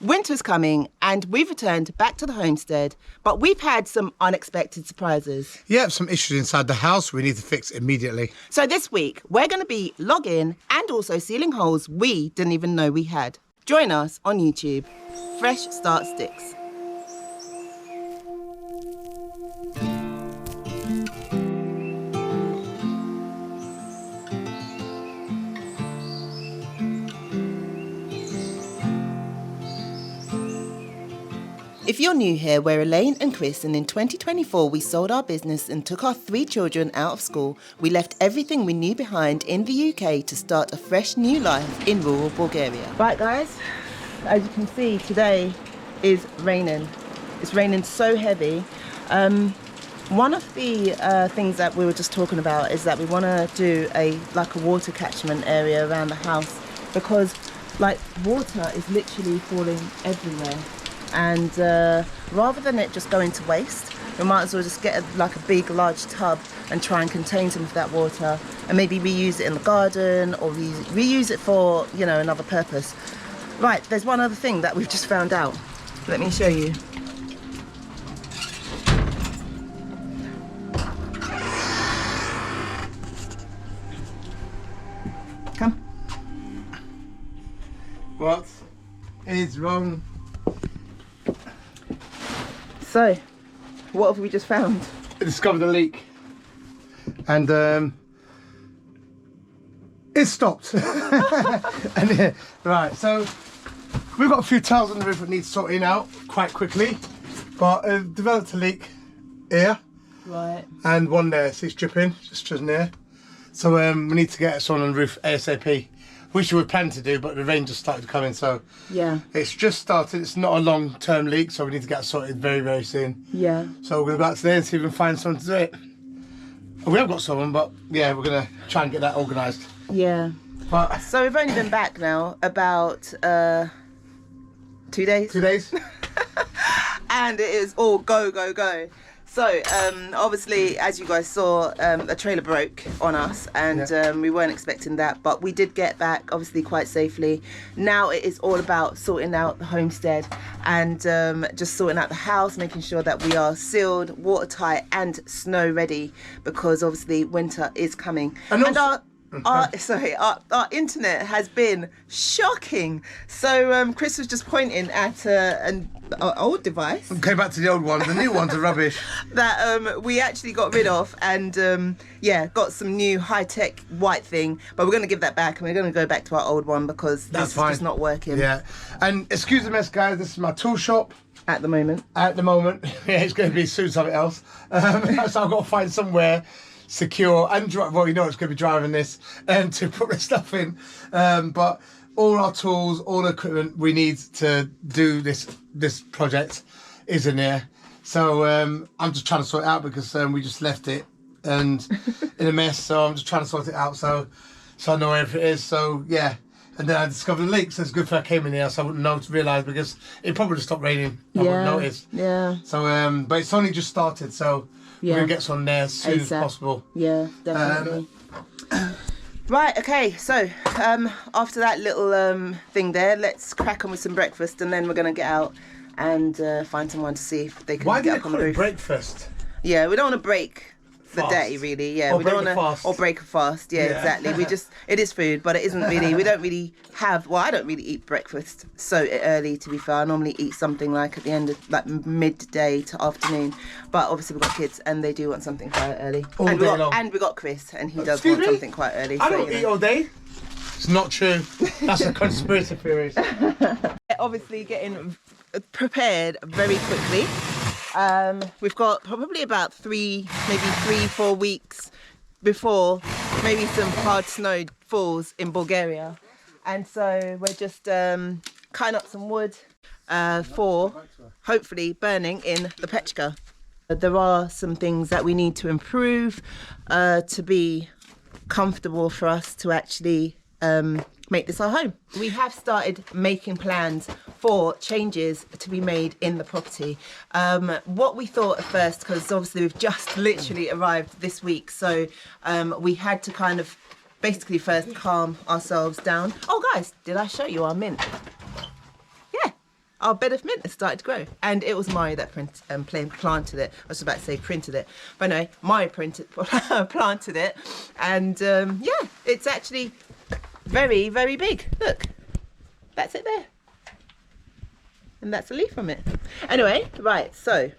Winter's coming and we've returned back to the homestead, but we've had some unexpected surprises. Yeah, some issues inside the house we need to fix immediately. So this week, we're going to be logging and also sealing holes we didn't even know we had. Join us on YouTube, Fresh Start Sticks. If you're new here, we're Elaine and Chris, and in 2024 we sold our business and took our 3 children out of school. We left everything we knew behind in the UK to start a fresh new life in rural Bulgaria. Right guys, as you can see today is raining. It's raining so heavy. One of the things that we were just talking about is that we want to do a water catchment area around the house, because water is literally falling everywhere. And rather than it just going to waste, we might as well just get a big large tub and try and contain some of that water and maybe reuse it in the garden or reuse it for, you know, another purpose. Right, there's one other thing that we've just found out. Let me show you. Come. What is wrong? So, what have we just found? I discovered a leak, and it stopped. And right, so we've got a few tiles on the roof that need sorting out quite quickly, but developed a leak here, right, and one there. See, it's dripping just near. So we need to get someone on the roof ASAP. Which we were planning to do, but the rain just started coming, so yeah, it's just started. It's not a long-term leak, so we need to get it sorted very, very soon. Yeah. So we're going to go out today and see if we can find someone to do it. We have got someone, but yeah, we're going to try and get that organised. Yeah. But so we've only been back now about 2 days. 2 days. And it is all go, go, go. So, obviously, as you guys saw, a trailer broke on us, and we weren't expecting that, but we did get back, obviously, quite safely. Now it is all about sorting out the homestead and just sorting out the house, making sure that we are sealed, watertight, and snow ready, because obviously winter is coming. And our internet has been shocking. So Chris was just pointing at an old device. Came back to the old one. The new ones are rubbish. That we actually got rid of, and got some new high-tech white thing. But we're going to give that back, and we're going to go back to our old one because this is just not working. Yeah. And excuse the mess, guys. This is my tool shop. At the moment. Yeah, it's going to be soon something else. So I've got to find somewhere secure and well, you know, it's going to be driving this and to put the stuff in, but all our tools, all the equipment we need to do this project is in here. So I'm just trying to sort it out because we just left it and in a mess, so I'm just trying to sort it out so I know where it is. So yeah, and then I discovered the leak, so it's good for I came in here so I wouldn't realise, because it probably would stop raining. I wouldn't notice. Yeah. So but it's only just started, so we're going to get some there as soon as possible. Yeah, definitely. Right, okay, so after that little thing there, let's crack on with some breakfast, and then we're going to get out and find someone to see if they can get up on the roof. Why do they call it breakfast? Yeah, we don't want to break the day, really. Yeah, or we don't want to break a fast. Yeah, exactly. It is food, but it isn't really. We don't really have. Well, I don't really eat breakfast so early. To be fair, I normally eat something at the end of midday to afternoon. But obviously we've got kids and they do want something quite early. And we got Chris, and he does want something quite early. I don't eat all day. It's not true. That's a conspiracy theory. Obviously getting prepared very quickly. We've got probably about 3-4 weeks before maybe some hard snow falls in Bulgaria, and so we're just cutting up some wood for hopefully burning in the pechka. There are some things that we need to improve to be comfortable for us to actually make this our home. We have started making plans for changes to be made in the property. What we thought at first, because obviously we've just literally arrived this week, so we had to kind of basically first calm ourselves down. Oh guys, did I show you our mint? Yeah, our bed of mint has started to grow. And it was Mari that planted it. I was about to say printed it, but no, Mari planted it. And yeah, it's actually very, very big. Look, that's it there. And that's a leaf from it. Anyway, right, so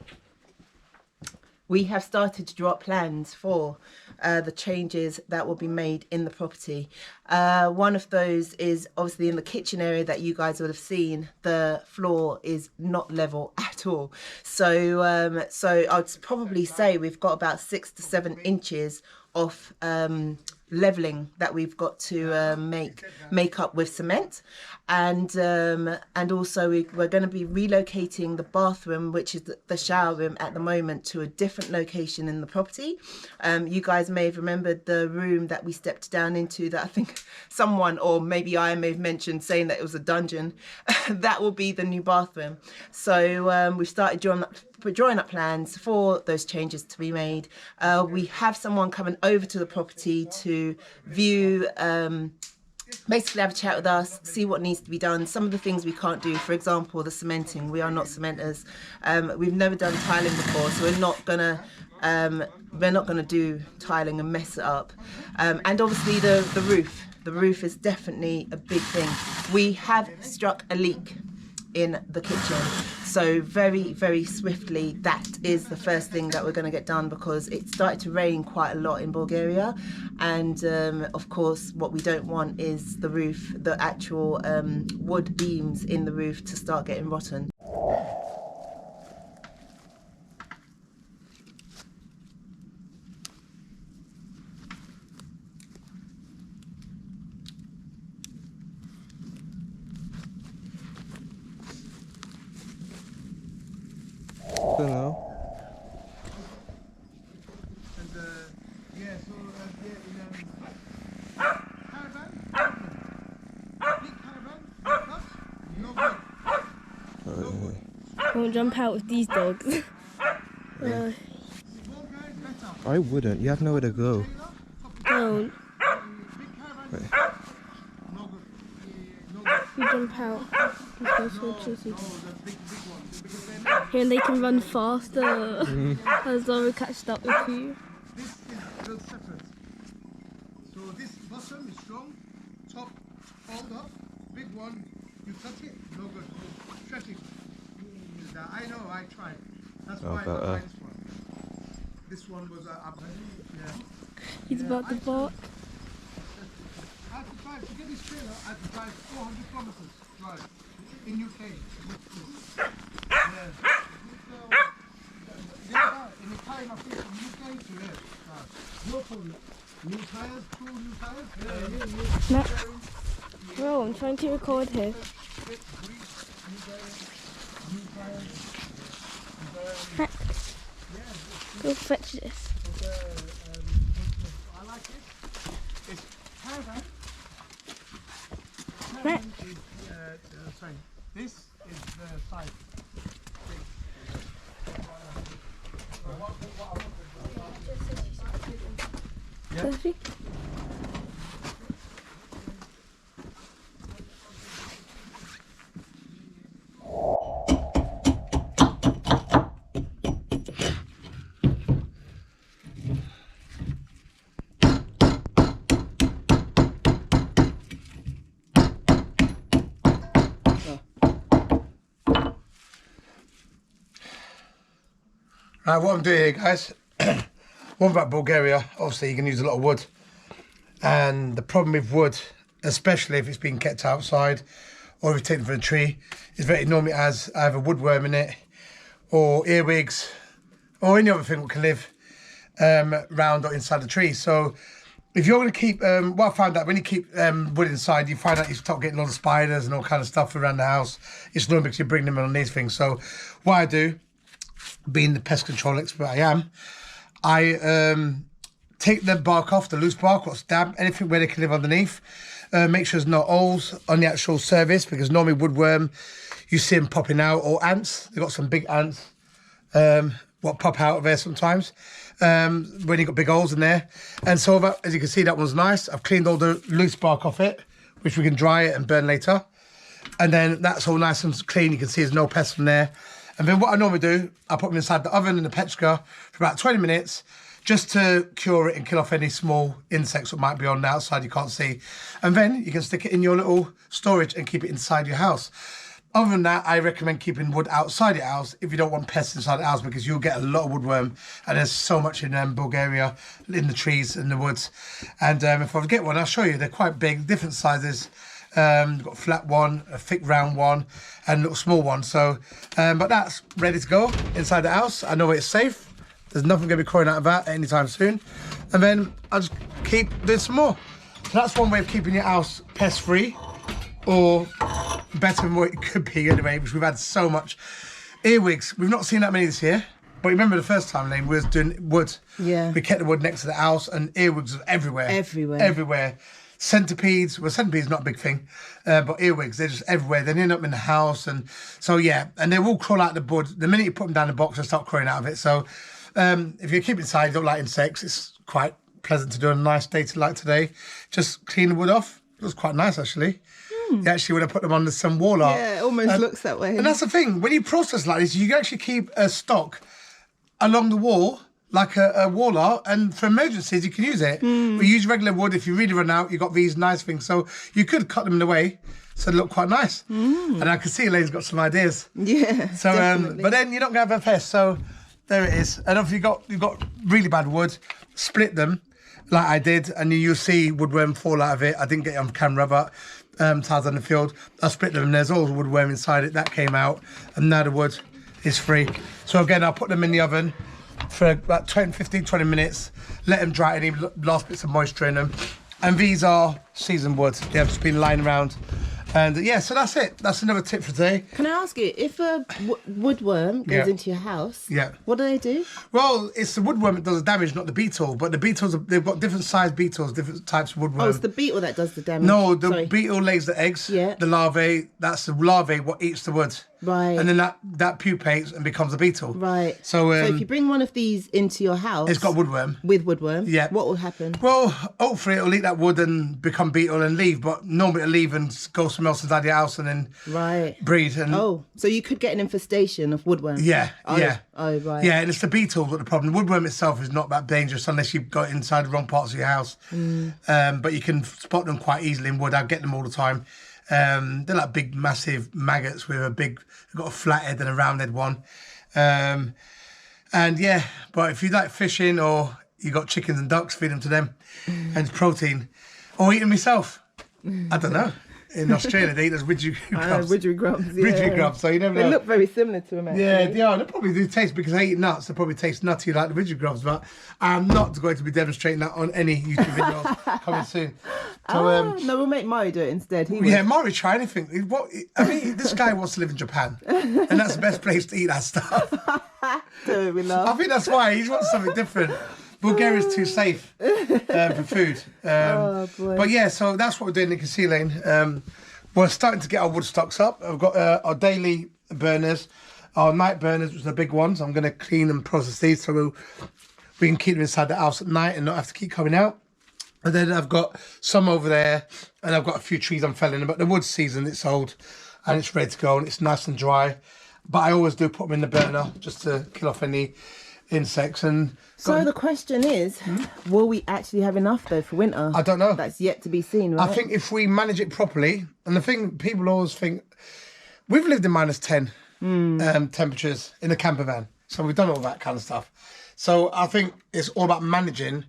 we have started to draw up plans for the changes that will be made in the property. One of those is obviously in the kitchen area that you guys would have seen. The floor is not level at all. So so I'd probably say we've got about 6 to 7 inches of leveling that we've got to make up with cement. And also we're going to be relocating the bathroom, which is the shower room at the moment, to a different location in the property. You guys may have remembered the room that we stepped down into that I think someone, or maybe I may have mentioned, saying that it was a dungeon. That will be the new bathroom. So we've started drawing up plans for those changes to be made. We have someone coming over to the property to view, basically have a chat with us, see what needs to be done. Some of the things we can't do, for example, the cementing. We are not cementers. We've never done tiling before, so we're not gonna do tiling and mess it up. And obviously the roof. The roof is definitely a big thing. We have struck a leak in the kitchen, so very, very swiftly that is the first thing that we're going to get done, because it started to rain quite a lot in Bulgaria, and of course what we don't want is the roof, the actual wood beams in the roof, to start getting rotten. I don't know. And yeah, so caravan, big caravan, plus no good. No good. I won't jump out with these dogs. Small guy, better. I wouldn't. You have nowhere to go. Don't. Big caravan, Wait. no good. No good. You jump out. These guys are so cheeky. No, the big one. Because they're Here they can run faster. As Zara catched up with you. this is built separate. So this bottom is strong, top fold up, big one, you touch it, no good. Stretching. I know, I tried. That's why I don't like this one. This one was up. Yeah. He's about to bark. I had to drive, to get this trailer, I had to drive 400 kilometers drive in UK. Yeah. In the time I think from UK to here. No problem. New tires, 2 new tires. No. Bro, I'm trying to record here. Go fetch this. I like it. It's caravan. Right. Sorry. This is the side. Sophie? Right, what I'm doing here, guys, one about Bulgaria, obviously you can use a lot of wood. And the problem with wood, especially if it's being kept outside or if it's taken from a tree, is that it normally has either woodworm in it or earwigs or any other thing that can live round or inside the tree. So if you're going to keep, what I found out, when you keep wood inside, you find out you start getting a lot of spiders and all kind of stuff around the house. It's normally because you bring them in on these things. So what I do, being the pest control expert I am, I take the bark off, the loose bark, what's damp, anything where they can live underneath. Make sure there's no holes on the actual surface, because normally woodworm, you see them popping out, or ants. They've got some big ants what pop out of there sometimes when you've got big holes in there. And so that, as you can see, that one's nice. I've cleaned all the loose bark off it, which we can dry it and burn later. And then that's all nice and clean. You can see there's no pests in there. And then what I normally do, I put them inside the oven in the petrichor for about 20 minutes just to cure it and kill off any small insects that might be on the outside you can't see. And then you can stick it in your little storage and keep it inside your house. Other than that, I recommend keeping wood outside your house if you don't want pests inside the house, because you'll get a lot of woodworm, and there's so much in Bulgaria, in the trees, in the woods. And if I get one, I'll show you. They're quite big, different sizes. You've got a flat one, a thick round one, and a little small one. So, but that's ready to go inside the house. I know it's safe. There's nothing going to be crawling out of that anytime soon. And then I'll just keep doing some more. So that's one way of keeping your house pest-free, or better than what it could be anyway, because we've had so much. Earwigs, we've not seen that many this year. But remember the first time, Lane, we was doing wood. Yeah. We kept the wood next to the house, and earwigs were everywhere. Everywhere. Centipedes, well, centipedes not a big thing, but earwigs, they're just everywhere. They end up in the house, and so yeah, and they will crawl out the wood. The minute you put them down the box, they start crawling out of it. So if you keep inside, you don't like insects, it's quite pleasant to do on a nice day like today. Just clean the wood off. It was quite nice, actually. You actually would have put them on some wall art. Yeah, it almost looks that way. And that's the thing, when you process like this, you can actually keep a stock along the wall, like a wall art, and for emergencies you can use it. We use regular wood. If you really run out, you've got these nice things, so you could cut them in a way so they look quite nice. And I can see Elaine's got some ideas. Yeah, so definitely. but then you're not going to have a pest, so there it is. And if you've got really bad wood, split them like I did, and you'll see woodworm fall out of it. I didn't get it on camera, but tiles on the field, I split them and there's all woodworm inside it. That came out, and now the wood is free. So again, I'll put them in the oven for about 15, 20 minutes, let them dry any last bits of moisture in them. And these are seasoned wood. They have just been lying around. And yeah, so that's it. That's another tip for today. Can I ask you, if a woodworm goes into your house, what do they do? Well, it's the woodworm that does the damage, not the beetle. But the beetles, they've got different sized beetles, different types of woodworm. Oh, it's the beetle that does the damage? No, the beetle lays the eggs. Yeah. The larvae, that's the larvae what eats the wood. Right. And then that pupates and becomes a beetle. Right. So if you bring one of these into your house... It's got woodworm. With woodworm? Yeah. What will happen? Well, hopefully it'll eat that wood and become beetle and leave, but normally it'll leave and go somewhere else inside your house and then breed. And so you could get an infestation of woodworm? Yeah, yeah. Oh, right. Yeah, and it's the beetle that's the problem. The woodworm itself is not that dangerous unless you've got it inside the wrong parts of your house. But you can spot them quite easily in wood. I get them all the time. They're like big, massive maggots with they've got a flat head and a round head one. And yeah, but if you like fishing or you got chickens and ducks, feed them to them. And it's protein. Or eat them yourself. I don't know. In Australia, they eat those widgery grubs. Widgery grubs, yeah. Widgery grubs, so you never know. They look very similar to them, actually. Yeah, they are. They probably do taste, because I eat nuts, they probably taste nutty like the widgery grubs, but I'm not going to be demonstrating that on any YouTube videos coming soon. So, no, we'll make Murray do it instead. Murray, try anything. This guy wants to live in Japan, and that's the best place to eat that stuff. Do we laugh? I think that's why he wants something different. Bulgaria's too safe for food. Boy. But yeah, so that's what we're doing in Cassie Lane. We're starting to get our wood stocks up. I've got our daily burners, our night burners, which are the big ones. I'm going to clean and process these so we can keep them inside the house at night and not have to keep coming out. And then I've got some over there, and I've got a few trees I'm felling. But the wood's seasoned, it's old, and it's ready to go, and it's nice and dry. But I always do put them in the burner just to kill off any insects. And so the question is, will we actually have enough though for winter? I don't know. That's yet to be seen, right? I think if we manage it properly, and the thing people always think, we've lived in -10 temperatures in a camper van, so we've done all that kind of stuff. So I think it's all about managing.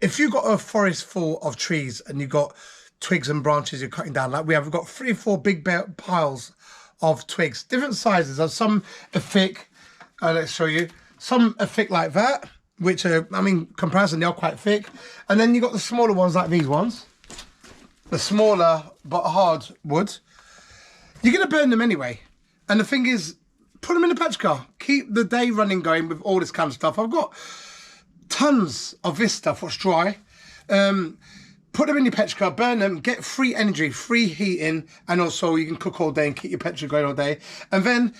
If you've got a forest full of trees and you've got twigs and branches you're cutting down, like we have, we've got 3 or 4 big piles of twigs, different sizes. Some are thick. Let's show you. Some are thick like that, which are, comparison, they are quite thick. And then you've got the smaller ones like these ones. The smaller but hard wood. You're going to burn them anyway. And the thing is, put them in the patch car. Keep the day running going with all this kind of stuff. I've got tons of this stuff, what's dry. put them in your petrol, burn them, get free energy, free heating, and also you can cook all day and keep your petrol going all day. And then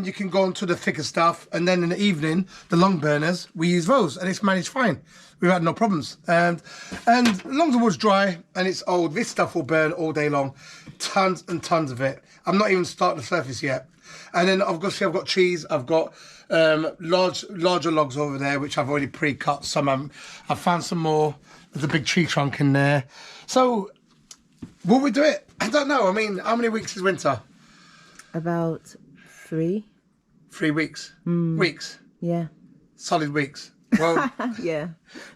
you can go on to the thicker stuff, and then in the evening, the long burners, we use those, and it's managed fine. We've had no problems. And as long as the wood's dry and it's old, this stuff will burn all day long. Tons and tons of it. I'm not even starting the surface yet. And then I've got trees, I've got larger logs over there, which I've already pre-cut. I've found some more. There's a big tree trunk in there. So, will we do it? I don't know. I mean, how many weeks is winter? About 3. 3 weeks. Weeks? Yeah. Solid weeks. Well, Yeah.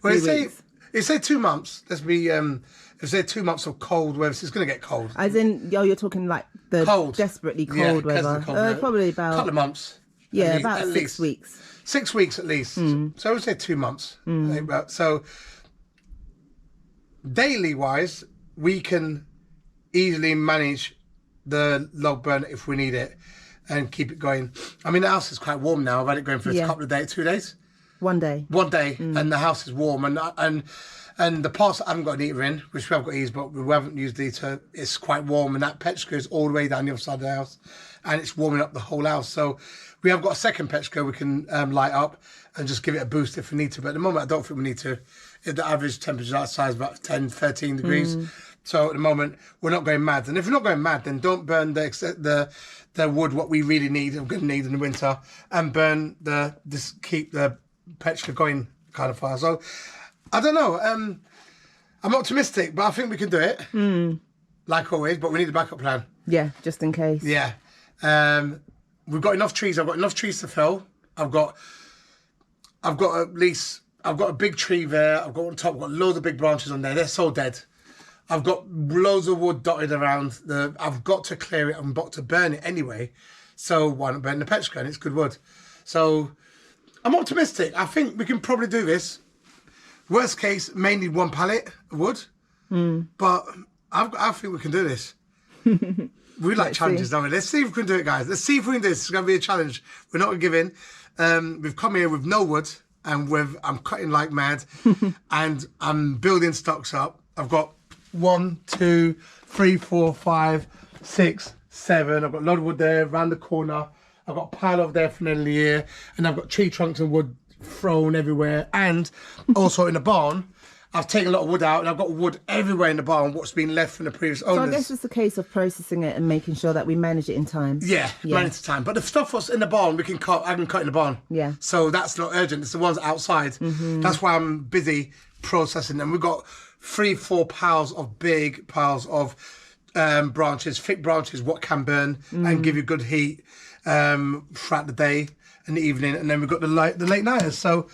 well, 3 weeks. it's say 2 months. Let's be, it's say 2 months of cold weather. So it's going to get cold. As in, you're talking like the Cold. desperately Yeah, cold 'cause of the weather. cold weather. Probably about... A couple of months. Yeah, at about 6 least. weeks. 6 weeks at least. So I would say 2 months. So daily wise, we can easily manage the log burn if we need it and keep it going. I mean, the house is quite warm now. I've had it going for a couple of days, 2 days. 1 day. 1 day, and the house is warm, and the parts that I haven't got an heater in, which we have got heaters, but we haven't used the heater, it's quite warm, and that petrol goes all the way down the other side of the house, and it's warming up the whole house. So we have got a second petrol we can light up and just give it a boost if we need to. But at the moment, I don't think we need to. The average temperature outside is about 10, 13 degrees. So at the moment, we're not going mad. And if we're not going mad, then don't burn the wood, what we really need, and we're going to need in the winter, and burn keep the petrol going kind of fire. So I don't know. I'm optimistic, but I think we can do it. Like always, but we need a backup plan. Yeah, just in case. Yeah. We've got enough trees. I've got enough trees to fell. I've got a big tree there. I've got on top. I've got loads of big branches on there. They're so dead. I've got loads of wood dotted around. I've got to clear it. I'm about to burn it anyway. So why not burn the petrol? And it's good wood. So I'm optimistic. I think we can probably do this. Worst case, may need 1 pallet of wood. But I think we can do this. We like challenges, don't we? Let's see if we can do it, guys. Let's see if we can do this. It's going to be a challenge. We're not going to give in. We've come here with no wood, and I'm cutting like mad, and I'm building stocks up. I've got 1, 2, 3, 4, 5, 6, 7. I've got a lot of wood there around the corner. I've got a pile over there for the end of the year, and I've got tree trunks and wood thrown everywhere. And also in the barn, I've taken a lot of wood out, and I've got wood everywhere in the barn, what's been left from the previous owners. So I guess it's a case of processing it and making sure that we manage it in time. Yeah, manage the time. But the stuff what's in the barn, I can cut in the barn. Yeah. So that's not urgent. It's the ones outside. That's why I'm busy processing them. We've got 3-4 piles of big piles of branches, thick branches, what can burn and give you good heat throughout the day and the evening. And then we've got the late nighters. So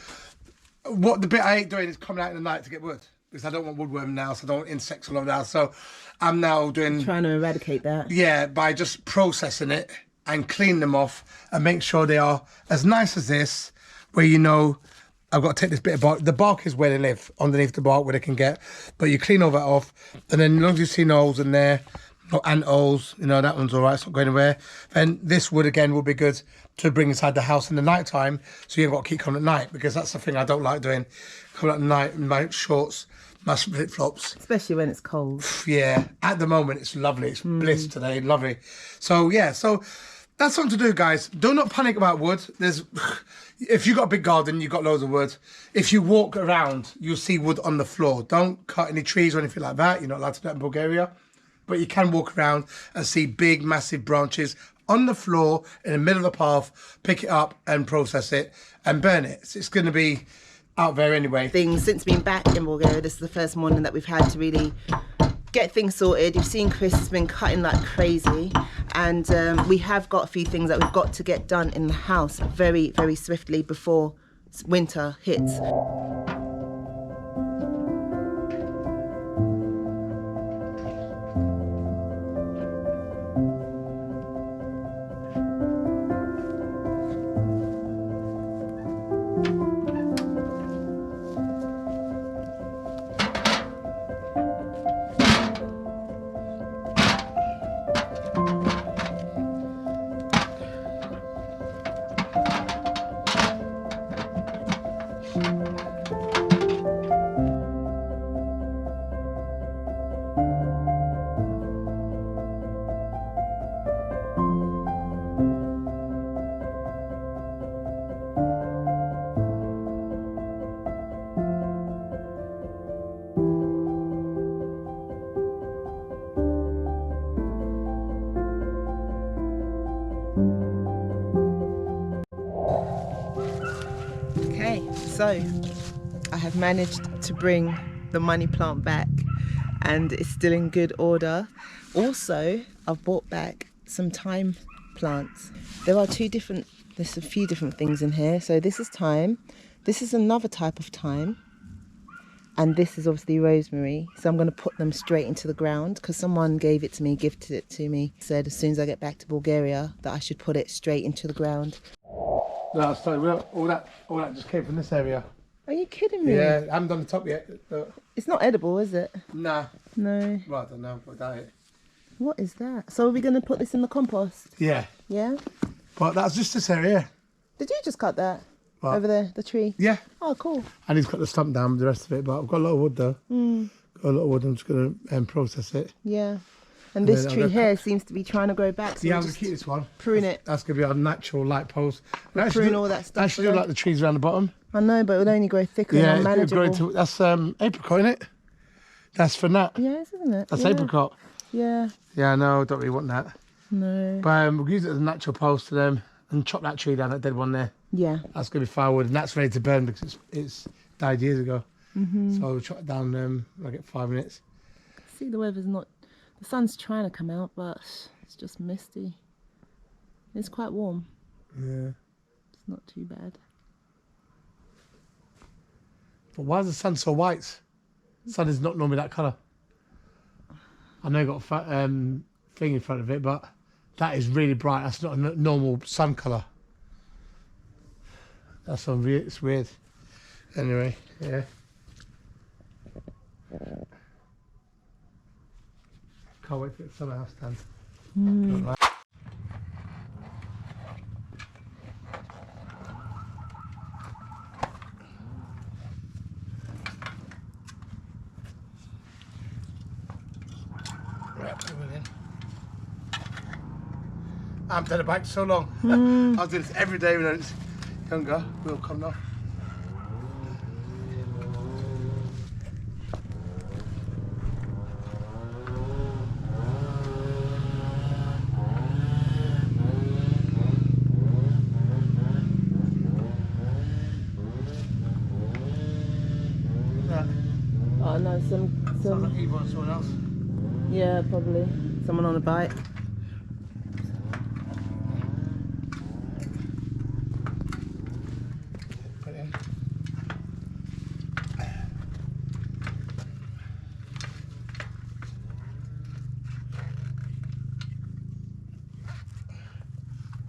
the bit I hate doing is coming out in the night to get wood, because I don't want woodworm in the house. I don't want insects all over the house. So I'm now trying to eradicate that. Yeah, by just processing it and clean them off and make sure they are as nice as this, where I've got to take this bit of bark. The bark is where they live, underneath the bark where they can get. But you clean all that off, and then as long as you see no holes in there, no ant holes, that one's all right, it's not going anywhere. Then this wood again will be good to bring inside the house in the night time, so you haven't got to keep coming at night, because that's the thing I don't like doing. Coming at night in my shorts, my flip flops. Especially when it's cold. Yeah, at the moment it's lovely. It's bliss today, lovely. So yeah, so that's something to do, guys. Do not panic about wood. If you've got a big garden, you've got loads of wood. If you walk around, you'll see wood on the floor. Don't cut any trees or anything like that. You're not allowed to do that in Bulgaria. But you can walk around and see big, massive branches on the floor in the middle of the path, pick it up and process it and burn it. So it's going to be out there anyway. Since being back in Bulgaria, this is the first morning that we've had to really get things sorted. You've seen Chris has been cutting like crazy, and we have got a few things that we've got to get done in the house very, very swiftly before winter hits. So, I have managed to bring the money plant back and it's still in good order. Also, I've brought back some thyme plants. There are there's a few different things in here. So this is thyme. This is another type of thyme. And this is obviously rosemary. So I'm going to put them straight into the ground because someone gave it to me, gifted it to me. Said as soon as I get back to Bulgaria that I should put it straight into the ground. No, sorry, all that just came from this area. Are you kidding me? Yeah, I haven't done the top yet. But... It's not edible, is it? Nah. No. Well, I don't know about it. What is that? So are we going to put this in the compost? Yeah. Yeah? But that's just this area. Did you just cut that? What? Over there, the tree? Yeah. Oh, cool. I need to cut the stump down with the rest of it, but I've got a lot of wood though. Got a lot of wood, I'm just going to process it. Yeah. And this then tree here seems to be trying to grow back. So Yeah, we'll I'm going just to keep this one. prune it. That's going to be our natural light post. Prune all that stuff. I actually do like the trees around the bottom. I know, but it would only grow thicker and Yeah, unmanageable. it's going to, that's apricot, isn't it? That's for nut. Yes, isn't it? That's yeah. apricot. Yeah. Yeah, no, don't really want that. No. But we'll use it as a natural post to them and chop that tree down, that dead one there. Yeah. That's going to be firewood and that's ready to burn because it's died years ago. So we'll chop it down when I get 5 minutes. See, the weather's not... The sun's trying to come out, but it's just misty. It's quite warm. Yeah. It's not too bad. But why is the sun so white? The sun is not normally that colour. I know you've got a thing in front of it, but that is really bright. That's not a normal sun colour. That's it's weird. Anyway, yeah. Can't wait for the summer house stand. Right. I haven't done a bike so long. I was doing this every day when I was younger. We'll come off. Oh no, Sounds like Eva or someone else. Yeah, probably. Someone on a bike. Put it in.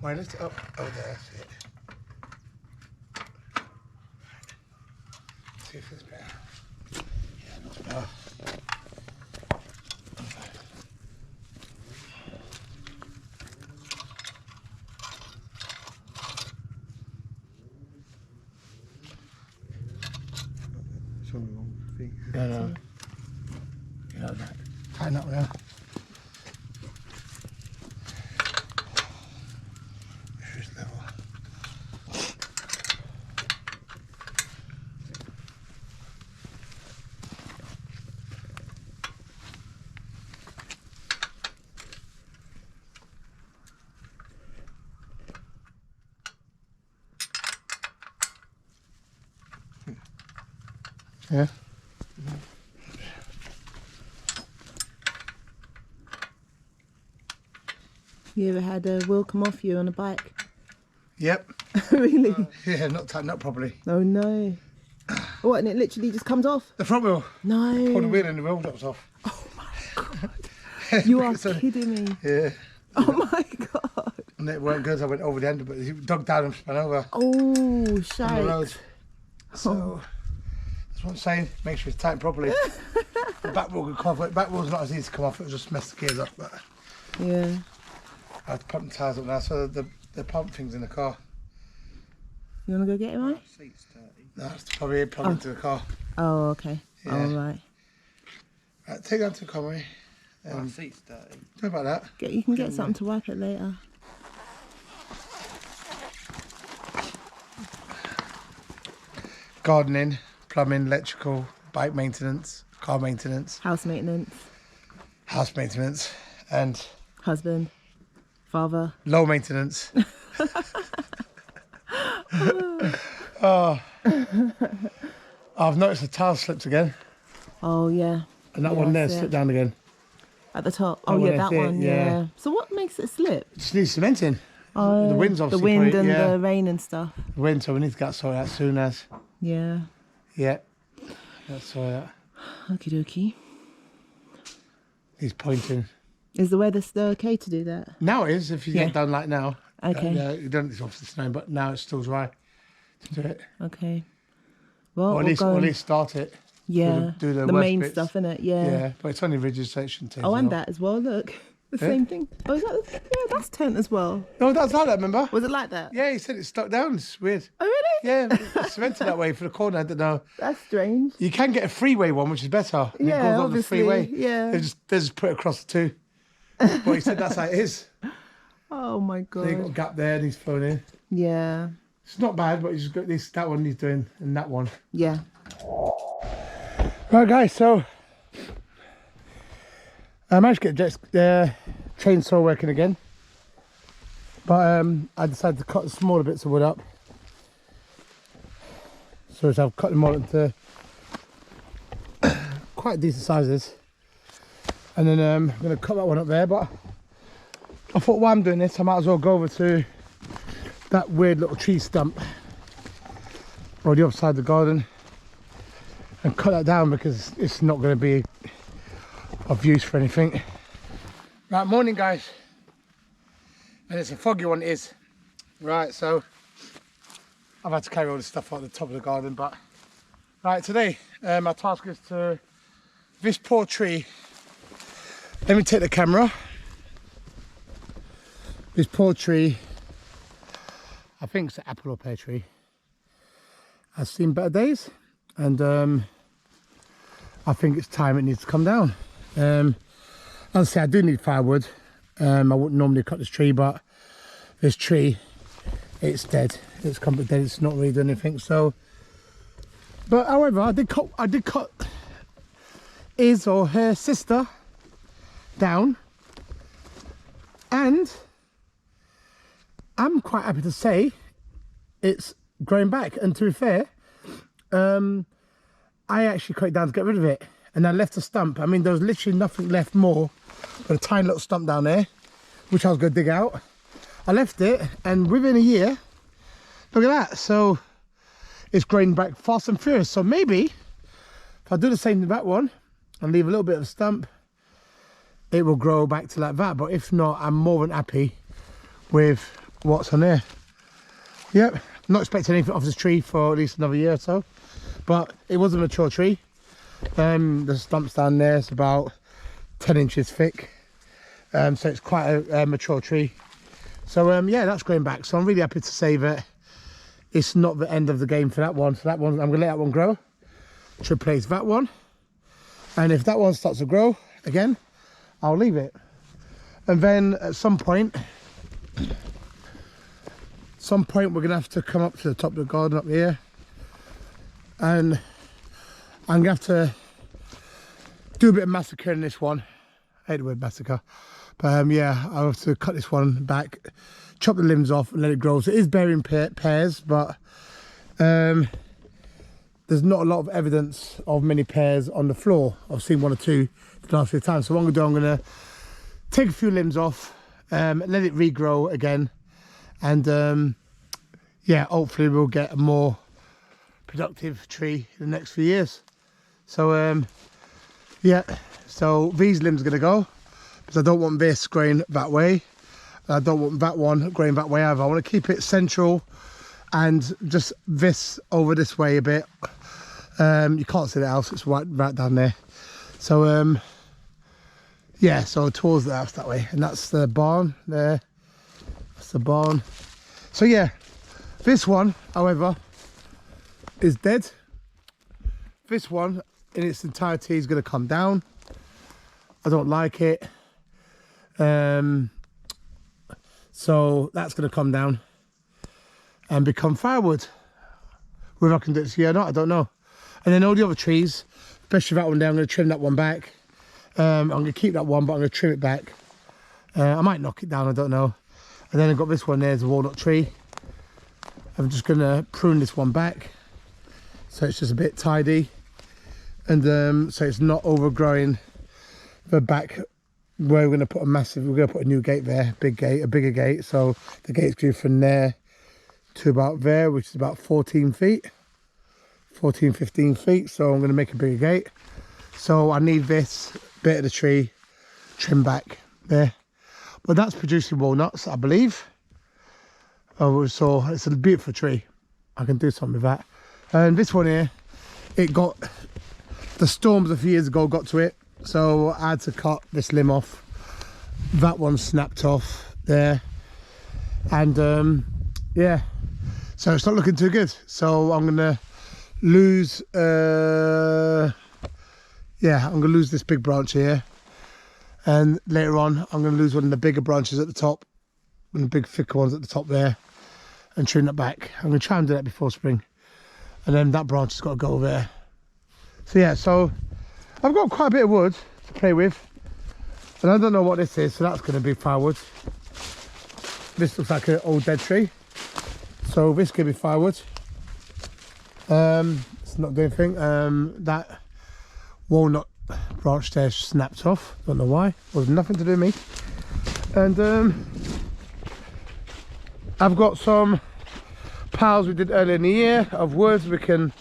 Why lift it up? Oh, there, that's it. See if it's better. Yeah, that's better. It's on the wrong thing. No, no. You know that. Tighten up now. Here's level. Yeah. You ever had a wheel come off you on a bike? Yep. Really? Yeah, not tightened up properly. Oh no. What, and it literally just comes off? The front wheel. No. Pull the wheel and the wheel drops off. Oh my god. You are kidding me. Yeah. Oh my god. And it weren't good. I went over the end, but he dug down and spun over Oh, on the shite. road. So that's what I'm saying. Make sure it's tightened properly. The back wheel could come off. The back wheel's not as easy to come off. It just messed the gears up. But Yeah. I have to pump the tyres up now. So the pump thing's in the car. You want to go get it, right? No, it's probably plugged into the car. Oh, okay. Yeah. All right. Right, take that to the car, mate. Seat's dirty. Sorry about that. You can get something to wipe it later. Gardening, plumbing, electrical, bike maintenance, car maintenance, House maintenance. house maintenance, and Husband. Father. low maintenance. Oh, I've noticed the tile slipped again. Oh, yeah. And that Yeah, one there that's it. slipped down again. At the top. That Oh, one yeah, is that it, one, yeah. yeah. So what makes it slip? It just needs cementing. Oh, The wind's obviously the wind probably- and yeah. the rain and stuff. Wind, so we need to get sorted out soon as. Yeah. Yeah. That's sorted out. Okie dokie. He's pointing. Is the weather still okay to do that? Now it is, if you Yeah. get done like now. Okay. You don't, it's obviously snowing, but now it's still dry to do it. Okay. Well, Or at we'll least, go or at and- least start it. yeah. do the the worst main bits. stuff, innit? Yeah. Yeah, but it's only ridges, so it shouldn't take Oh, as and long. that as well. Look, the Yeah. same thing. Oh, is that? Yeah, that's tent as well. No, that's like that, remember? Was it like that? Yeah, he said it's stuck down. It's weird. Oh, really? Yeah, it's cemented that way for the corner. I don't know. That's strange. You can get a freeway one, which is better. And Yeah, it goes up obviously, the freeway. yeah. They just put it across the two. But he said that's how it is. Oh my So you got a god. gap there and he's thrown in. Yeah. It's not bad, but he's got this. That one he's doing, and that one. Yeah. Right, guys. So I managed to get the chainsaw working again, but I decided to cut the smaller bits of wood up. So I've cut them all into quite decent sizes, and then I'm going to cut that one up there. But I thought while I'm doing this, I might as well go over to that weird little tree stump or the other side of the garden and cut that down, because it's not going to be of use for anything. Right, morning guys, and it's a foggy one, it is. Right, so I've had to carry all this stuff out the top of the garden, but right, today my task is to this poor tree. Let me take the camera. This poor tree, I think it's an apple or pear tree, has seen better days, and I think it's time it needs to come down. As I say, I do need firewood. I wouldn't normally cut this tree, but this tree, it's dead. It's completely dead. It's not really doing anything. So, but however, I did cut his or her sister down, and I'm quite happy to say it's growing back. And to be fair, I actually cut it down to get rid of it, and I left the stump. I mean, there was literally nothing left more but a tiny little stump down there, which I was going to dig out. I left it, and within a year, look at that. So it's growing back fast and furious. So maybe if I do the same to that one and leave a little bit of a stump, it will grow back to like that. But if not, I'm more than happy with what's on there. Yep, not expecting anything off this tree for at least another year or so. But it was a mature tree. The stump's down there, it's about 10 inches thick. So it's quite a mature tree. So yeah, that's growing back. So I'm really happy to save it. It's not the end of the game for that one. So that one, I'm gonna let that one grow to replace that one. And if that one starts to grow again, I'll leave it. And then at some point we're gonna have to come up to the top of the garden up here, and I'm gonna have to do a bit of massacre in this one. I hate the word massacre, but yeah, I'll have to cut this one back, chop the limbs off and let it grow. So it is bearing pears, but there's not a lot of evidence of many pears on the floor. I've seen one or two the last few times. So what I'm gonna do, I'm gonna take a few limbs off, let it regrow again, and yeah, hopefully we'll get a more productive tree in the next few years. So yeah, so these limbs are gonna go, because I don't want this growing that way. I don't want that one growing that way either. I want to keep it central and just this over this way a bit. You can't see the house, it's right down there. So yeah, so towards the house that way, and that's the barn there. That's the barn. So yeah, this one, however, is dead. This one in its entirety is going to come down. I don't like it. So that's going to come down and become firewood. Whether I can do it this year or not, I don't know. And then all the other trees, especially that one there, I'm going to trim that one back. I'm going to keep that one, but I'm going to trim it back. I might knock it down, I don't know. And then I've got this one there, it's a walnut tree. I'm just going to prune this one back. so it's just a bit tidy, and so it's not overgrowing the back where we're going to put a new gate there, a bigger gate. So the gate's going from there to about there, which is about 14 feet, 15 feet. So I'm going to make a bigger gate. So I need this bit of the tree trimmed back there, but that's producing walnuts, I believe. Oh, so it's a beautiful tree. I can do something with that. And this one here, it got the storms a few years ago got to it, so I had to cut this limb off. That one snapped off there, and yeah, so it's not looking too good. So I'm gonna lose yeah, I'm gonna lose this big branch here, and later on I'm gonna lose one of the bigger branches at the top, and the big thicker ones at the top there, and trim that back. I'm gonna try and do that before spring, and then that branch has got to go there. So yeah, so I've got quite a bit of wood to play with, and I don't know what this is, so that's going to be firewood. This looks like an old dead tree, so this could be firewood. It's not doing anything. That walnut branch there snapped off, don't know why, was nothing to do with me. And I've got some piles we did earlier in the year of wood we can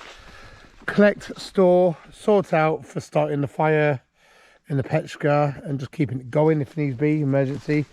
collect, store, sort out for starting the fire in the petchka and just keeping it going if needs be, emergency.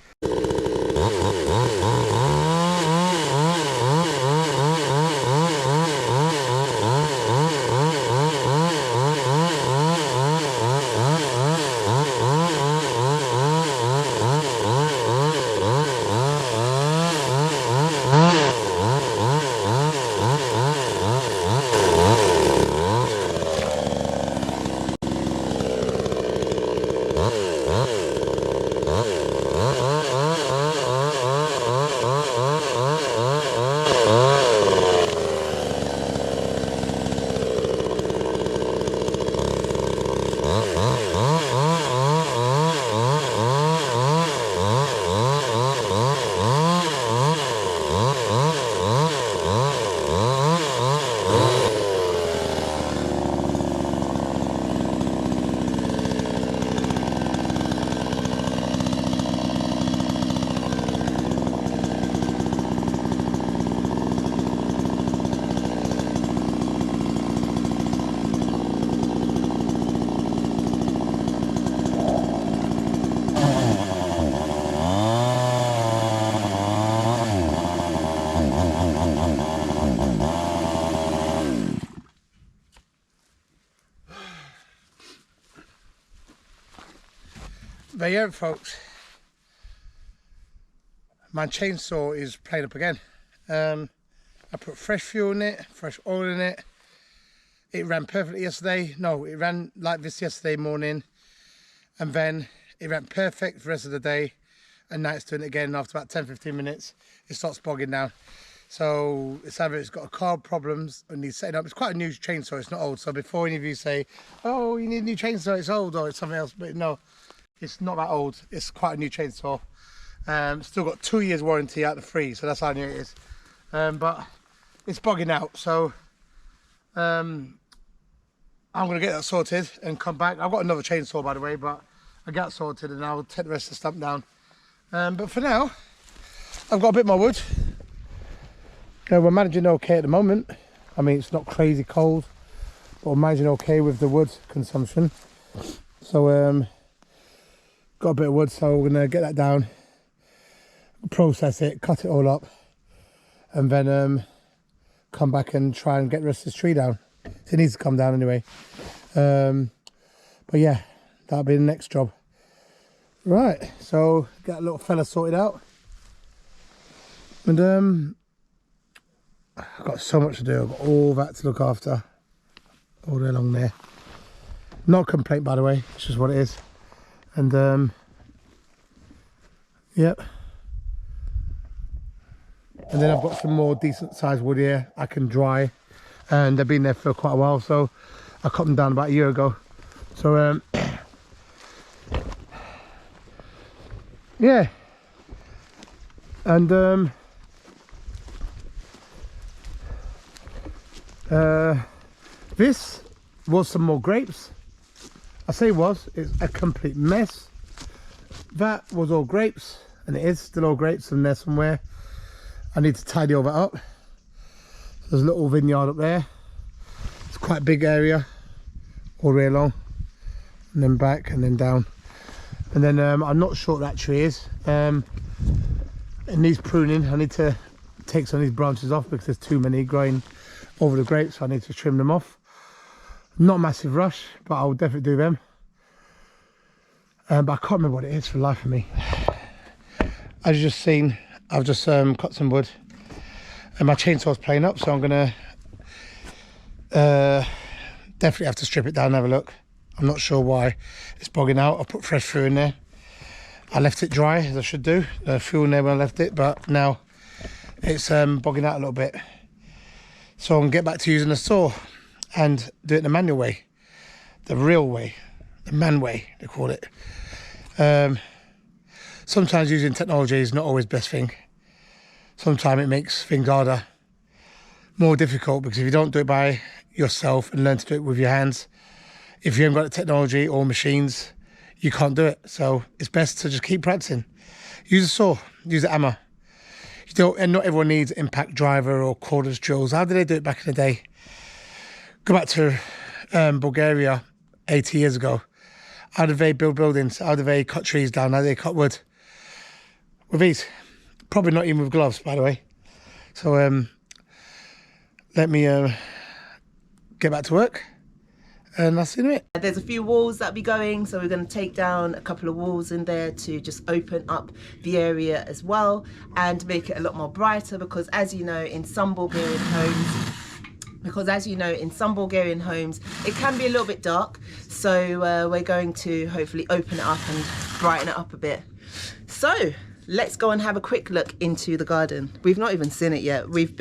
There you have it, folks. My chainsaw is playing up again. I put fresh fuel in it, fresh oil in it. It ran perfectly yesterday. No, it ran like this yesterday morning, and then it ran perfect for the rest of the day, and now it's doing it again. After about 10-15 minutes it starts bogging down. So it's either it's got carb problems and needs setting up. It's quite a new chainsaw, it's not old. So before any of you say, oh, you need a new chainsaw, it's old or it's something else, but no, it's not that old. It's quite a new chainsaw. Still got 2 years warranty out of 3, so that's how new it is. But it's bogging out, so I'm gonna get that sorted and come back. I've got another chainsaw, by the way, but I got sorted and I'll take the rest of the stump down. But for now, I've got a bit more wood. We're managing okay at the moment. I mean, it's not crazy cold, but we're managing okay with the wood consumption. So got a bit of wood, so we're gonna get that down, process it, cut it all up, and then come back and try and get the rest of this tree down. It needs to come down anyway. But yeah, that'll be the next job. Right, so get that little fella sorted out, and I've got so much to do. I've got all that to look after all day long there. Not a complaint, by the way, it's just what it is. And yep, and then I've got some more decent sized wood here I can dry, and they've been there for quite a while, so I cut them down about a year ago. So yeah, and This was some more grapes. I say was, it's a complete mess. That was all grapes, and it is still all grapes in there somewhere. I need to tidy all that up. There's a little vineyard up there. It's quite a big area, all the way along, and then back and then down. And then I'm not sure what that tree is. It needs pruning. I need to take some of these branches off because there's too many growing over the grapes, so I need to trim them off. Not a massive rush, but I'll definitely do them. But I can't remember what it is for the life of me. As you've just seen, I've just cut some wood and my chainsaw's playing up, so I'm gonna definitely have to strip it down and have a look. I'm not sure why it's bogging out. I put fresh fuel in there. I left it dry, as I should do. Fuel in there when I left it, but now it's bogging out a little bit. So I'm gonna get back to using a saw and do it the manual way, the real way, the man way, they call it. Sometimes using technology is not always the best thing. Sometimes it makes things harder, more difficult, because if you don't do it by yourself and learn to do it with your hands, if you haven't got the technology or machines, you can't do it. So it's best to just keep practicing. Use a saw, use an hammer. And not everyone needs an impact driver or cordless drills. How did they do it back in the day? Go back to Bulgaria 80 years ago. How did they build buildings? How did they cut trees down? How did they cut wood? With these. Probably not even with gloves, by the way. So let me get back to work. And that's it. There's a few walls that be going, so we're going to take down a couple of walls in there to just open up the area as well and make it a lot more brighter, because as you know, in some Bulgarian homes, it can be a little bit dark. So we're going to hopefully open it up and brighten it up a bit. So let's go and have a quick look into the garden. We've not even seen it yet. We've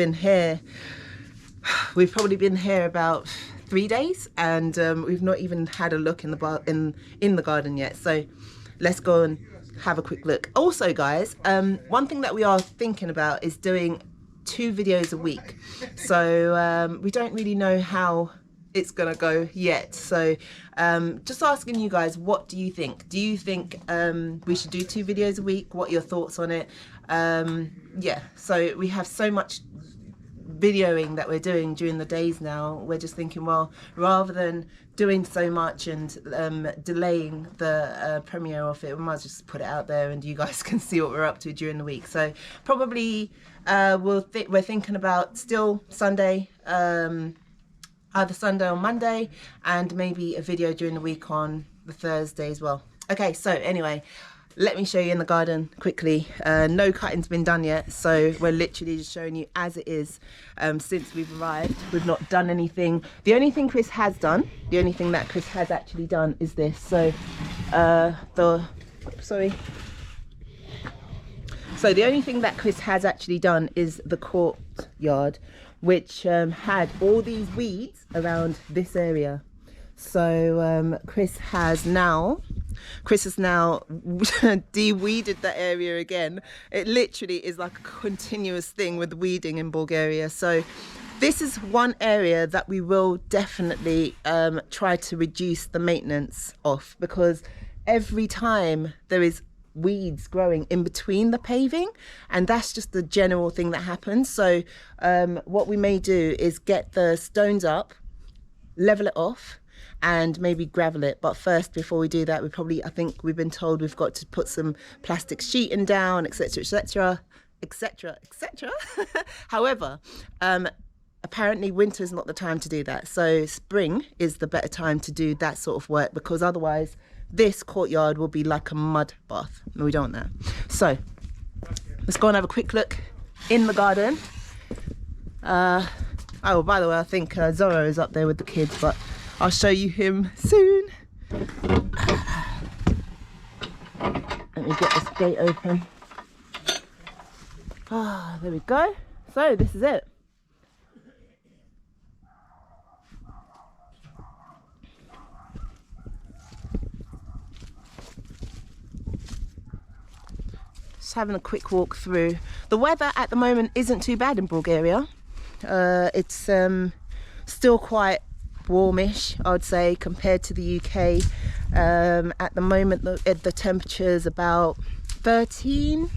probably been here about 3 days, and we've not even had a look in the garden yet. So let's go and have a quick look. Also, guys, one thing that we are thinking about is doing 2 videos a week. So we don't really know how it's gonna go yet. So just asking you guys, what do you think? Do you think we should do 2 videos a week? What are your thoughts on it? Yeah, so we have so much videoing that we're doing during the days now. We're just thinking, well, rather than doing so much and delaying the premiere of it, we might just put it out there and you guys can see what we're up to during the week. So probably we're thinking about still Sunday, either Sunday or Monday, and maybe a video during the week on the Thursday as well. Okay, so anyway, let me show you in the garden quickly. No cutting's been done yet, so we're literally just showing you as it is. Since we've arrived, we've not done anything. The only thing Chris has done, the only thing that Chris has actually done is this. So the only thing that Chris has actually done is the courtyard, which had all these weeds around this area. So Chris has now de-weeded the area again. It literally is like a continuous thing with weeding in Bulgaria. So this is one area that we will definitely try to reduce the maintenance of, because every time there is weeds growing in between the paving, and that's just the general thing that happens. So what we may do is get the stones up, level it off, and maybe gravel it. But first, before we do that, I think we've been told we've got to put some plastic sheeting down, etc, etc, etc, etc. However, apparently winter is not the time to do that. So spring is the better time to do that sort of work, because otherwise this courtyard will be like a mud bath, and we don't want that. So let's go and have a quick look in the garden. Oh, by the way, I think Zoro is up there with the kids, but I'll show you him soon. Let me get this gate open. Ah, there we go. So this is it. Just having a quick walk through. The weather at the moment isn't too bad in Bulgaria. It's still quite warmish, I would say, compared to the UK. At the moment, the temperature's about 13.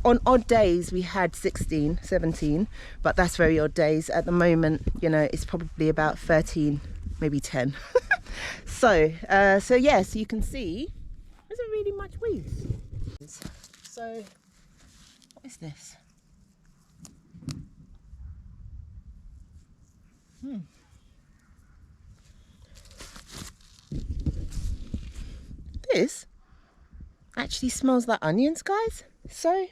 On odd days, we had 16, 17, but that's very odd days. At the moment, you know, it's probably about 13, maybe 10. So yeah, so you can see, there isn't really much weeds. So, what is this? This actually smells like onions, guys. So I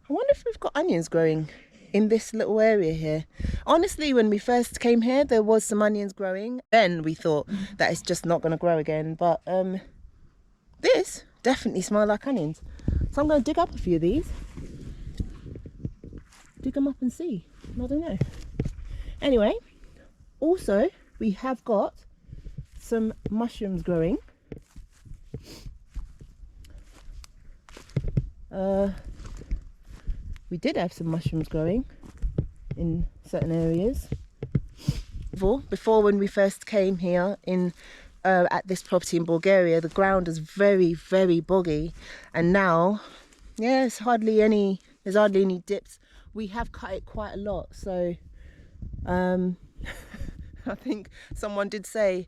wonder if we've got onions growing in this little area here. Honestly, when we first came here, there was some onions growing. Then we thought that it's just not going to grow again. But this definitely smells like onions. So I'm going to dig up a few of these. Dig them up and see. I don't know. Anyway, also we have got some mushrooms growing. We did have some mushrooms growing in certain areas. Before when we first came here at this property in Bulgaria, the ground is very, very boggy, and now, yeah, there's hardly any dips. We have cut it quite a lot, so I think someone did say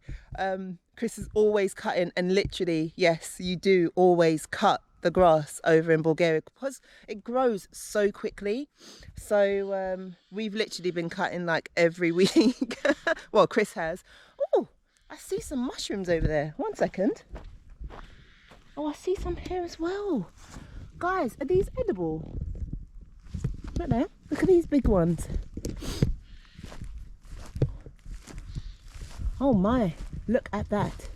Chris is always cutting, and literally, yes, you do always cut the grass over in Bulgaria because it grows so quickly. So we've literally been cutting like every week. Well, Chris has. Oh, I see some mushrooms over there. 1 second. Oh, I see some here as well. Guys, are these edible? I don't know. Look at these big ones. Oh my, look at that.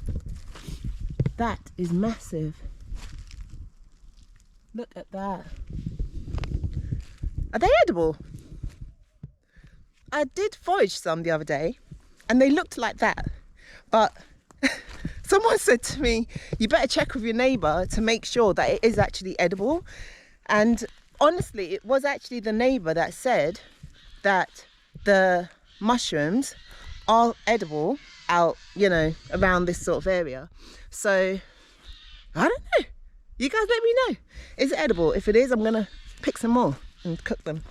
That is massive. Look at that. Are they edible? I did forage some the other day and they looked like that. But someone said to me, you better check with your neighbour to make sure that it is actually edible. And honestly, it was actually the neighbour that said that the mushrooms are edible out, you know, around this sort of area. So I don't know. You guys let me know. Is it edible? If it is, I'm gonna pick some more and cook them.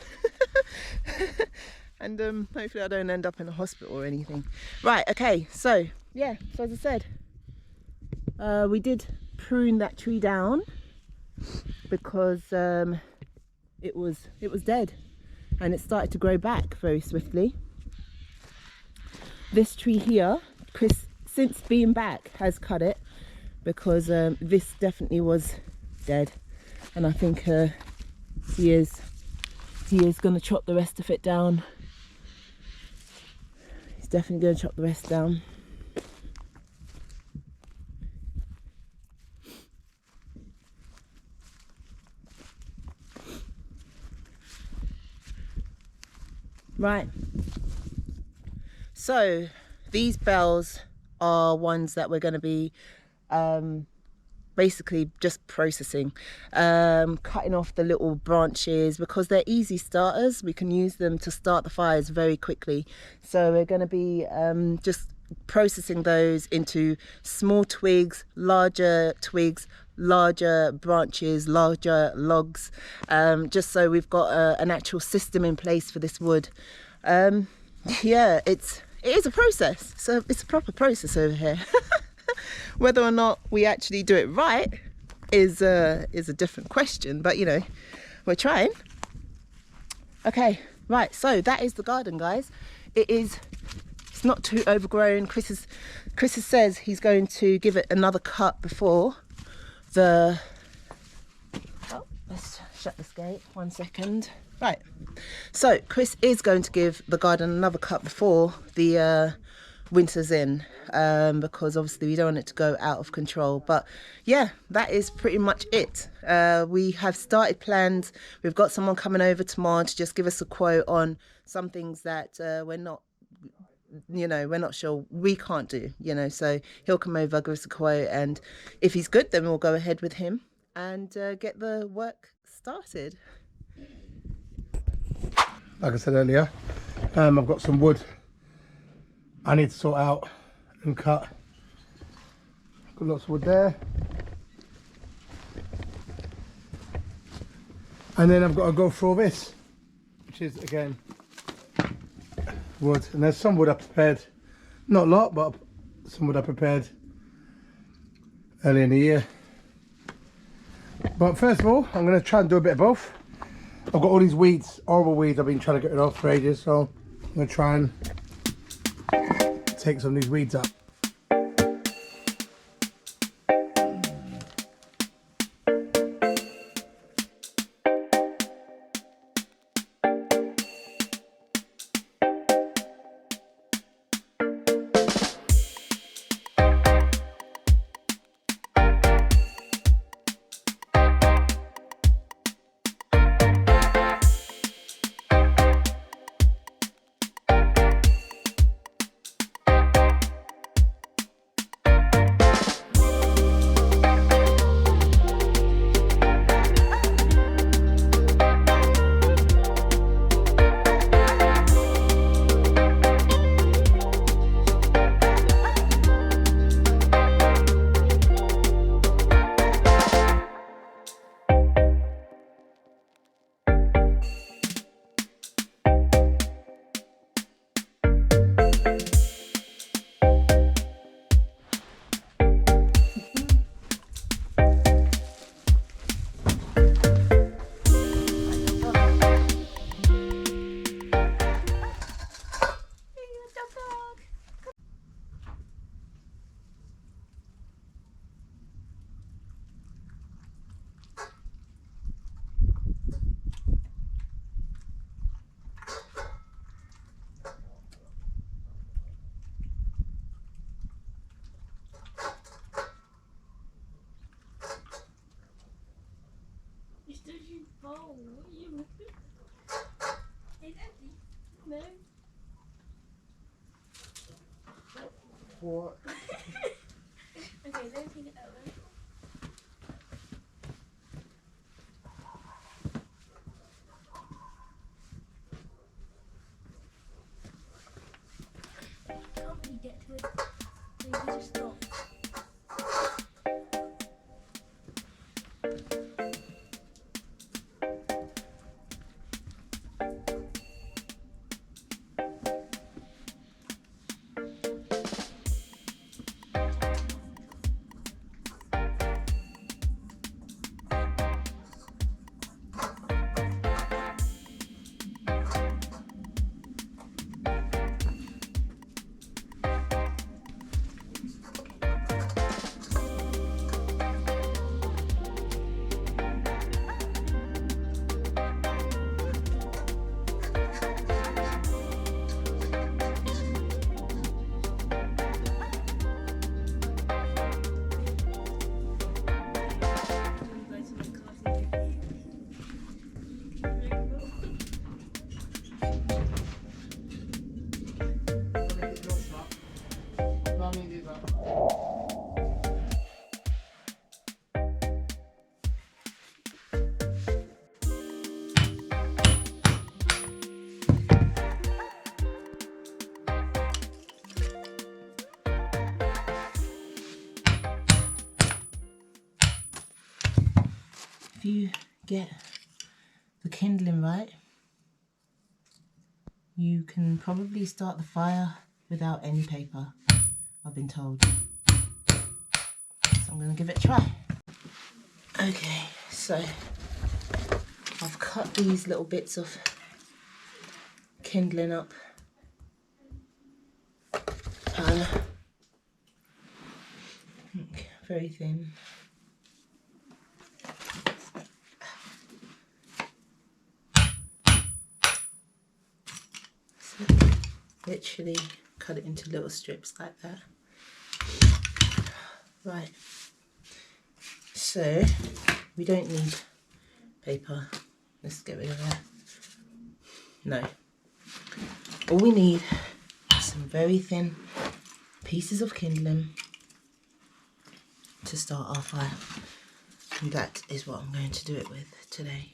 And hopefully I don't end up in a hospital or anything. Right, okay, so yeah, so as I said, we did prune that tree down because it was dead and it started to grow back very swiftly. This tree here, Chris, since being back, has cut it because this definitely was dead, and I think he is going to chop the rest of it down. He's definitely going to chop the rest down. Right, so these bells are ones that we're going to be basically just processing, cutting off the little branches because they're easy starters. We can use them to start the fires very quickly. So we're going to be just processing those into small twigs, larger branches, larger logs, just so we've got an actual system in place for this wood. Yeah, it is a process, so it's a proper process over here. Whether or not we actually do it right is a different question, but you know, we're trying. Okay, right, so that is the garden, guys. It's not too overgrown. Chris says he's going to give it another cut before the... Oh, let's shut this gate, 1 second. Right, so Chris is going to give the garden another cut before the winter's in, because obviously we don't want it to go out of control. But yeah, that is pretty much it. We have started plans. We've got someone coming over tomorrow to just give us a quote on some things that we're not sure, we can't do, you know. So he'll come over, give us a quote, and if he's good, then we'll go ahead with him and get the work started. Like I said earlier, I've got some wood I need to sort out and cut. Got lots of wood there. And then I've got to go through all this, which is again wood. And there's some wood I prepared, not a lot, but some wood I prepared early in the year. But first of all, I'm going to try and do a bit of both. I've got all these weeds, horrible weeds I've been trying to get rid of for ages, so I'm going to try and take some of these weeds out. No. What? Okay, let me take it out then. Can't really get to it. So you can just stop. If you get the kindling right, you can probably start the fire without any paper, I've been told. So I'm going to give it a try. Okay, so I've cut these little bits of kindling up and very thin. So literally cut it into little strips like that. Right, so we don't need paper. Let's get rid of that. No. All we need is some very thin pieces of kindling to start our fire. And that is what I'm going to do it with today.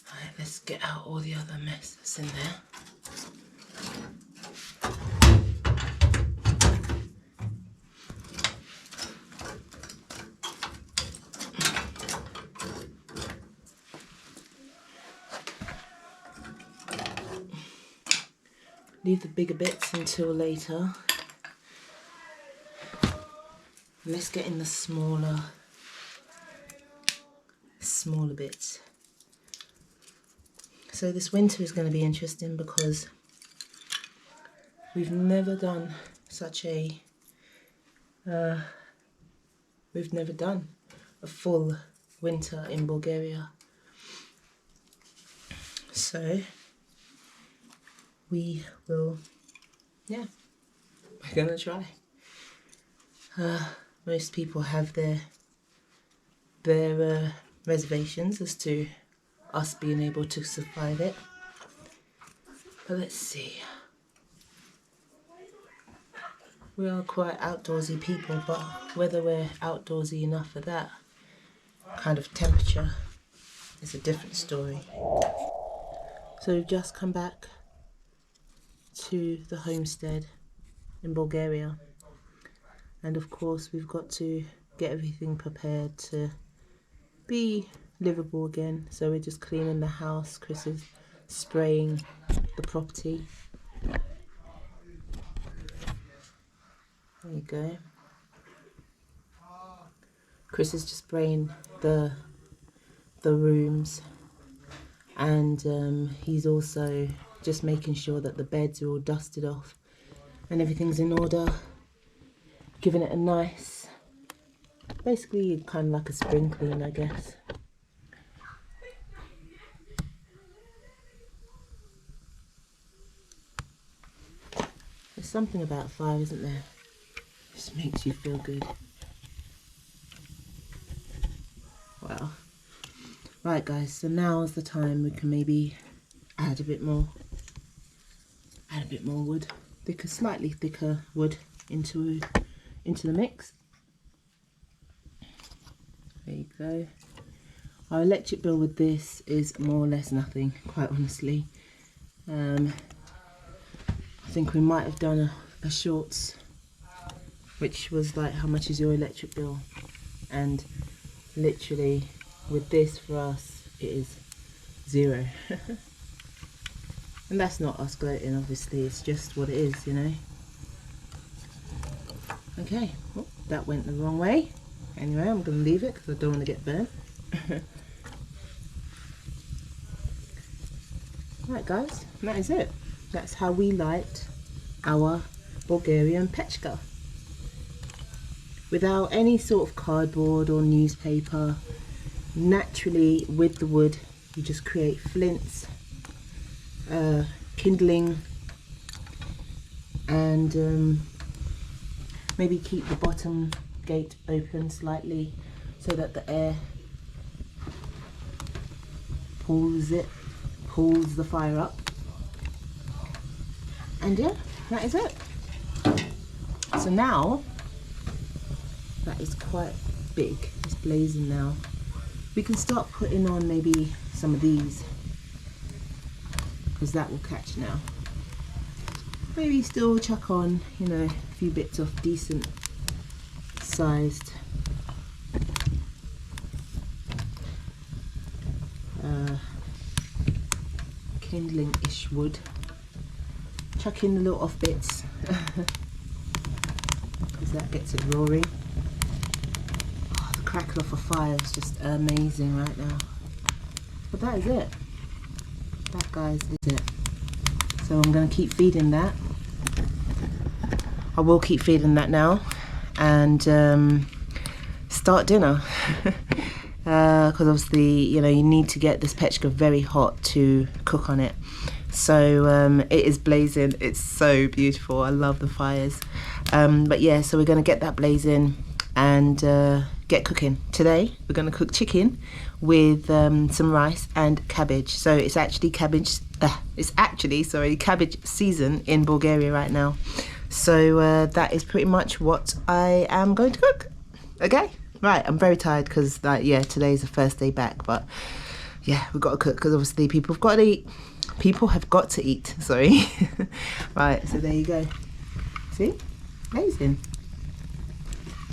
Alright, let's just get out all the other mess that's in there. Leave the bigger bits until later. Let's get in the smaller bits. So this winter is going to be interesting because we've never done such a full winter in Bulgaria. So we will, yeah, we're gonna try. Most people have their reservations as to us being able to survive it. But let's see. We are quite outdoorsy people, but whether we're outdoorsy enough for that kind of temperature is a different story. So we've just come back to the homestead in Bulgaria, and of course we've got to get everything prepared to be livable again. So we're just cleaning the house. Chris is spraying the property. There you go. Chris is just spraying the rooms, and he's also just making sure that the beds are all dusted off and everything's in order, giving it a nice, basically kind of like a spring clean, I guess. There's something about fire, isn't there? It just makes you feel good. Wow. Right guys, so now's the time we can maybe add a bit more wood, slightly thicker wood into the mix. There you go. Our electric bill with this is more or less nothing, quite honestly. I think we might have done a shorts, which was like, how much is your electric bill? And literally with this for us it is 0. And that's not us gloating, obviously, it's just what it is, you know. Okay, oh, that went the wrong way. Anyway, I'm going to leave it because I don't want to get burnt. Right guys, that is it. That's how we light our Bulgarian pechka. Without any sort of cardboard or newspaper. Naturally, with the wood, you just create flints, kindling, and maybe keep the bottom gate open slightly so that the air pulls the fire up. And yeah, that is it. So now that is quite big, it's blazing now. We can start putting on maybe some of these, because that will catch now. Maybe still chuck on, you know, a few bits of decent sized kindling-ish wood. Chuck in the little off bits because that gets it roaring. Oh, the crackle of a fire is just amazing right now. But that is it. That, guys, is it. So I'm going to keep feeding that. I will keep feeding that now and start dinner. Because obviously, you know, you need to get this pechka very hot to cook on it. So it is blazing. It's so beautiful. I love the fires. But yeah, so we're going to get that blazing and get cooking. Today we're going to cook chicken with some rice and cabbage. So it's actually cabbage season in Bulgaria right now. So that is pretty much what I am going to cook. Okay, right, I'm very tired because yeah, today's the first day back, but yeah, we've got to cook because obviously people have got to eat. People have got to eat, sorry. Right, so there you go. See? Amazing.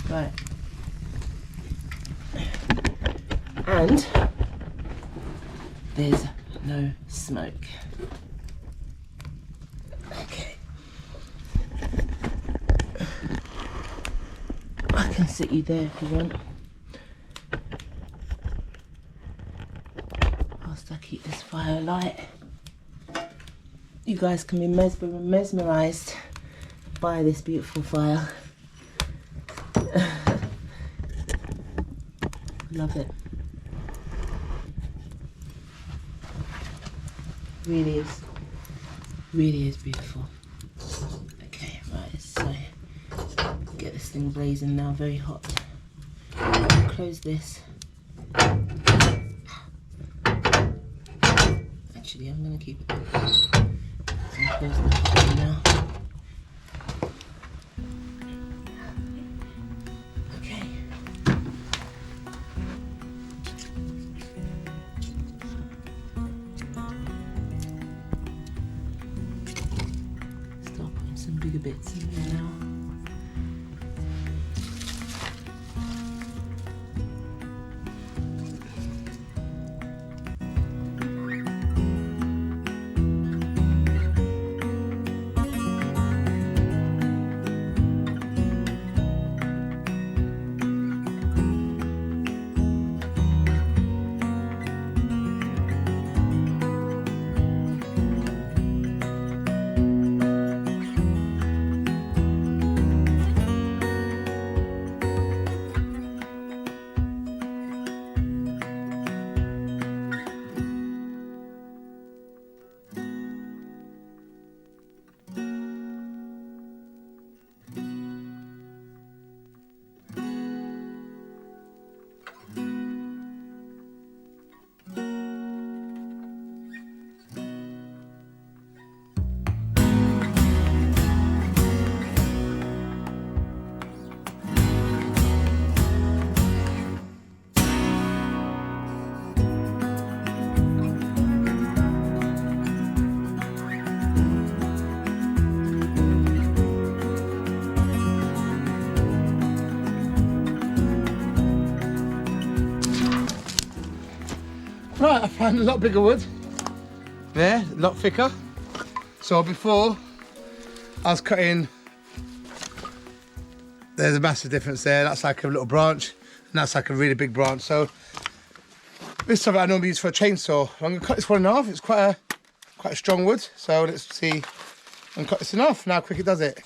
Right. And there's no smoke. Okay. I can sit you there if you want. Whilst I keep this fire alight. You guys can be mesmerised by this beautiful fire. Love it. Really is beautiful. Okay, right, so get this thing blazing now, very hot. Close this. Actually, I'm going to keep it there. I'm close this now. Okay. Start putting some bigger bits in there now. Right, I found a lot bigger wood. There, a lot thicker. So before, I was cutting, there's a massive difference there. That's like a little branch, and that's like a really big branch. So this is something I normally use for a chainsaw. I'm gonna cut this one in half. It's quite a strong wood. So let's see, and cut this in half and how quick it does it.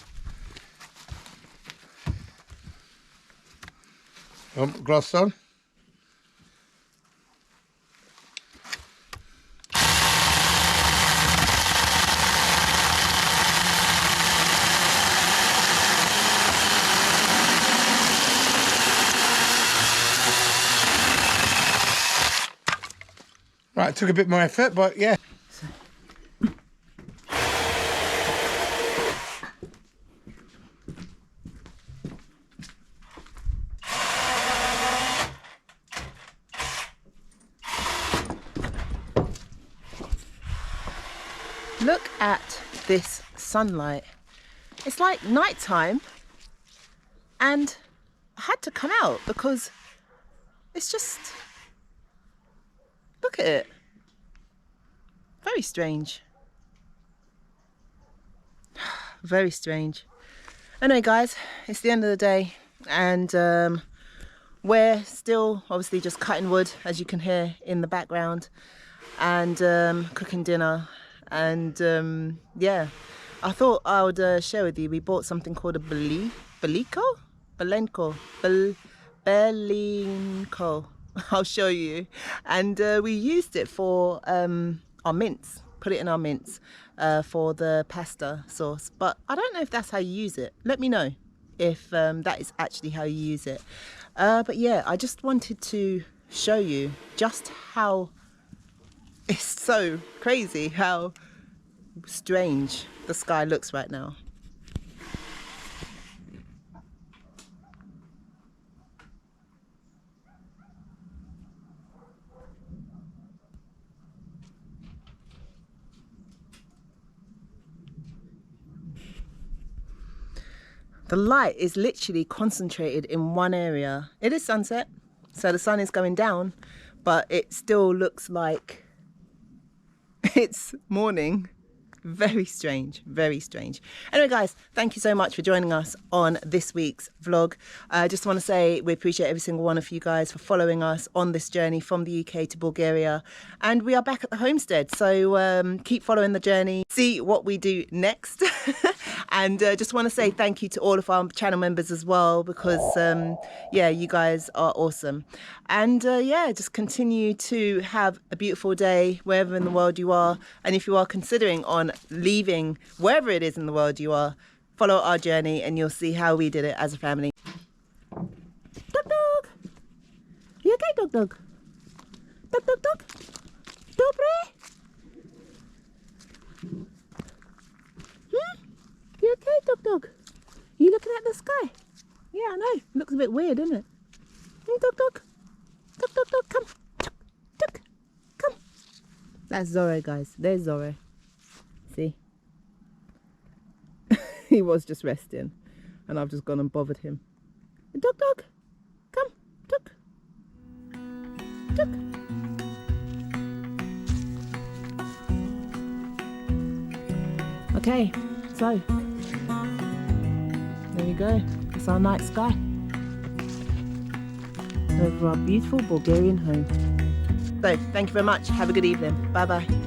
Glass on. Right, it took a bit more effort, but yeah. Look at this sunlight. It's like nighttime, and I had to come out because it's just, look at it. Very strange. Very strange. Anyway guys, it's the end of the day, and we're still obviously just cutting wood, as you can hear in the background, and cooking dinner. And yeah, I thought I would share with you, we bought something called a Belinco. I'll show you. And we used it for our mince, put it in our mince for the pasta sauce. But I don't know if that's how you use it. Let me know if that is actually how you use it. But yeah, I just wanted to show you just how it's so crazy how strange the sky looks right now. The light is literally concentrated in one area. It is sunset, so the sun is going down, but it still looks like it's morning. Very strange, very strange. Anyway, guys, thank you so much for joining us on this week's vlog. I just want to say we appreciate every single one of you guys for following us on this journey from the UK to Bulgaria. And we are back at the homestead, so keep following the journey, see what we do next. And just want to say thank you to all of our channel members as well, because yeah, you guys are awesome. And yeah, just continue to have a beautiful day wherever in the world you are. And if you are considering on leaving wherever it is in the world you are, follow our journey and you'll see how we did it as a family. Dog dog, you okay, dog dog? Dog dog dog, dobre? You okay, dog dog? You looking at the sky? Yeah, I know. Looks a bit weird, doesn't it? Dog dog, dog dog dog, come, dog, come. That's Zorro, guys. There's Zorro. See? He was just resting, and I've just gone and bothered him. Dog dog, come, dog, dog. Okay, so there we go. It's our night sky over our beautiful Bulgarian home. So thank you very much. Have a good evening. Bye bye.